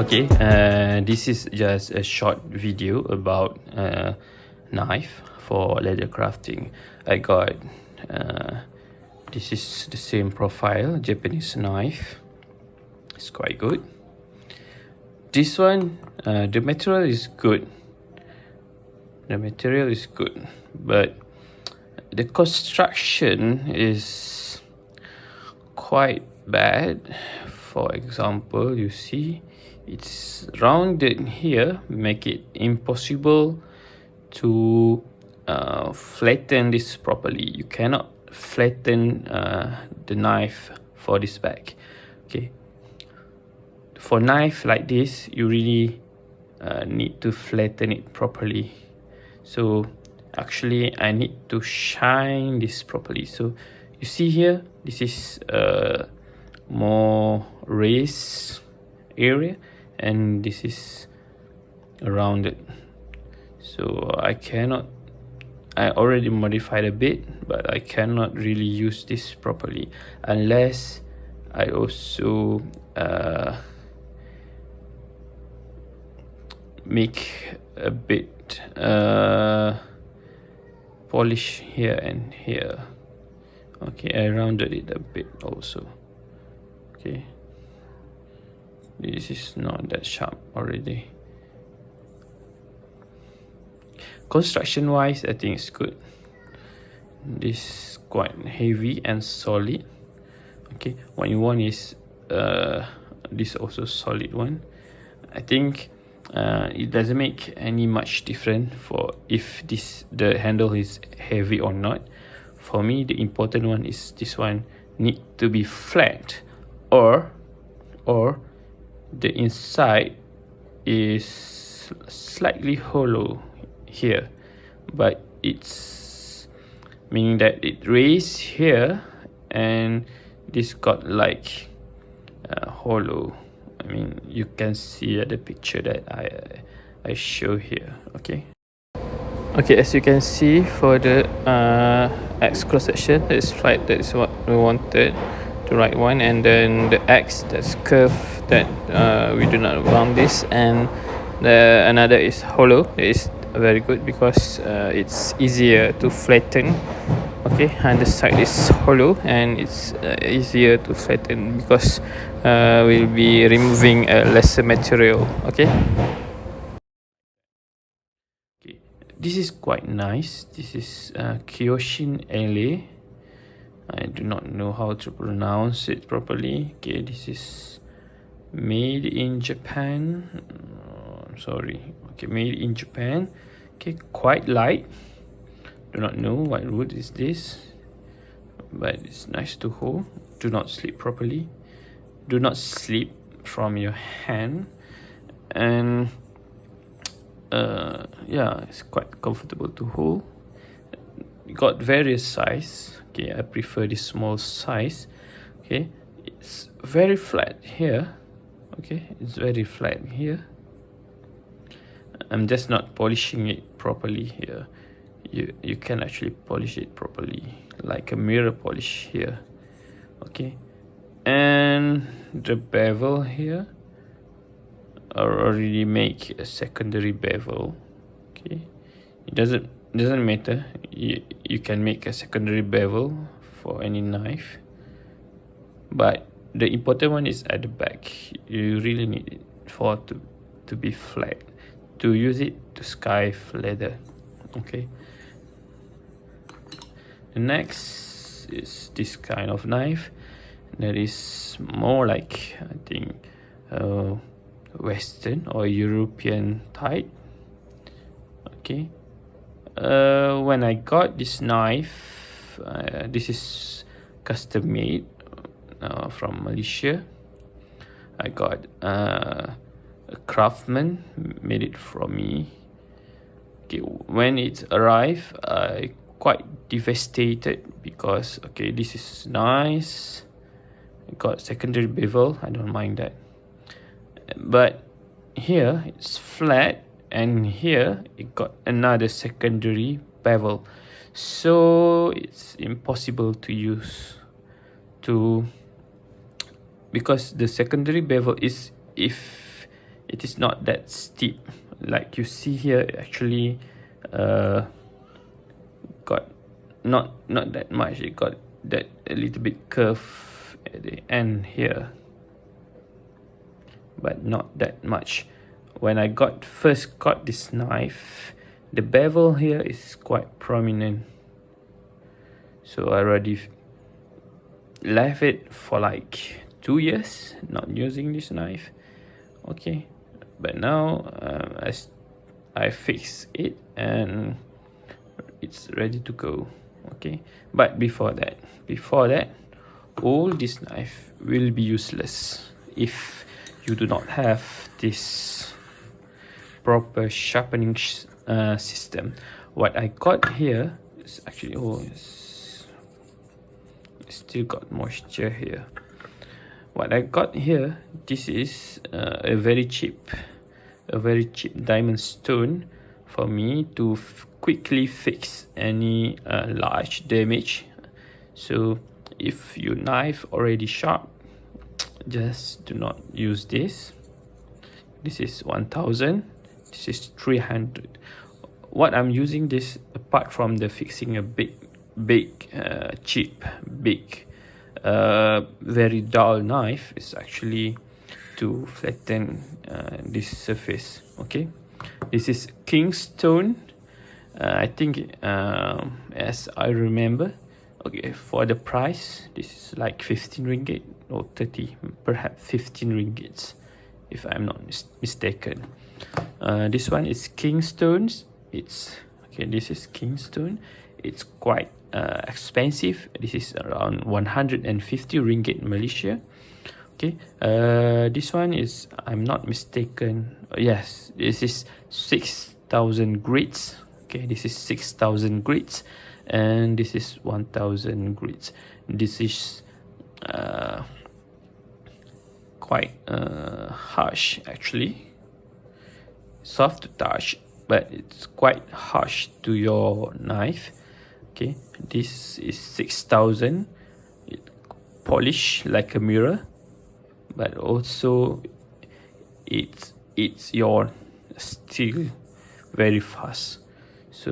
Okay, this is just a short video about knife for leather crafting. I got this is the same profile, Japanese knife. It's quite good. This one, the material is good. The material is good, but the construction is quite bad. For example, you see it's rounded here, make it impossible to flatten this properly. You cannot flatten the knife for this bag. Okay, for knife like this, you really need to flatten it properly. So actually I need to shine this properly. So you see here, this is more raised area and this is rounded. So I already modified a bit, but I cannot really use this properly unless I also make a bit polish here and here. Okay, I rounded it a bit also. Okay, this is not that sharp already. Construction wise, I think it's good. This is quite heavy and solid. Okay, what you want is this also solid one. I think it doesn't make any much difference for if the handle is heavy or not. For me, the important one is this one need to be flat, or the inside is slightly hollow here, but it's meaning that it raised here and this got like hollow. I mean, you can see the picture that I show here. Okay, as you can see, for the X cross section, that is flat, that is what we wanted, the right one, and then the X, that's curve, that we do not want this, and another is hollow. That is very good because it's easier to flatten. Okay, and the side is hollow and it's easier to flatten because we'll be removing lesser material. Okay, this is quite nice. This is Kyoshin LA. I do not know how to pronounce it properly. Okay, this is made in Japan. Sorry. Okay, made in Japan. Okay, quite light. Do not know what wood is this, but it's nice to hold. Do not slip properly. Do not slip from your hand, and yeah, it's quite comfortable to hold. Got various size. Okay, I prefer this small size. Okay, it's very flat here. Okay, it's very flat here. I'm just not polishing it properly here. You can actually polish it properly, like a mirror polish here. Okay, and the bevel here, I already make a secondary bevel. Okay, it doesn't matter. You can make a secondary bevel for any knife, but the important one is at the back. You really need it for to be flat, to use it to skive leather. Okay, the next is this kind of knife that is more like, I think, Western or European type. Okay, when I got this knife, this is custom made from Malaysia. I got a craftsman made it for me. Okay, when it arrived, I quite devastated because, okay, this is nice. I got secondary bevel, I don't mind that, but here it's flat and here it got another secondary bevel, so it's impossible to use because the secondary bevel is, if it is not that steep. Like you see here, it actually got not that much. It got that a little bit curve at the end here, but not that much. When I first got this knife, the bevel here is quite prominent, so I already left it for like 2 years not using this knife. Okay, but now I fixed it and it's ready to go. Okay, but before that, all this knife will be useless if you do not have this proper sharpening system. What I got here is actually, it's still got moisture here. What I got here, this is a very cheap diamond stone for me to quickly fix any large damage. So if your knife already sharp, just do not use this. This is 1000, this is 300. What I'm using this, apart from the fixing a cheap, very dull knife, is actually to flatten this surface. Okay, this is Kingstone. I think as I remember, okay, for the price, this is like 15 ringgit or 30, perhaps 15 ringgits, if I'm not mistaken. This one is Kingstones. It's okay, this is Kingstone. It's quite expensive. This is around 150 ringgit Malaysia. Okay, this one is, I'm not mistaken, yes, this is 6,000 grits. Okay, this is 6,000 grits, and this is 1,000 grits. This is quite harsh actually, soft to touch, but it's quite harsh to your knife. Okay, this is 6,000, polished like a mirror, but also it's your steel very fast. So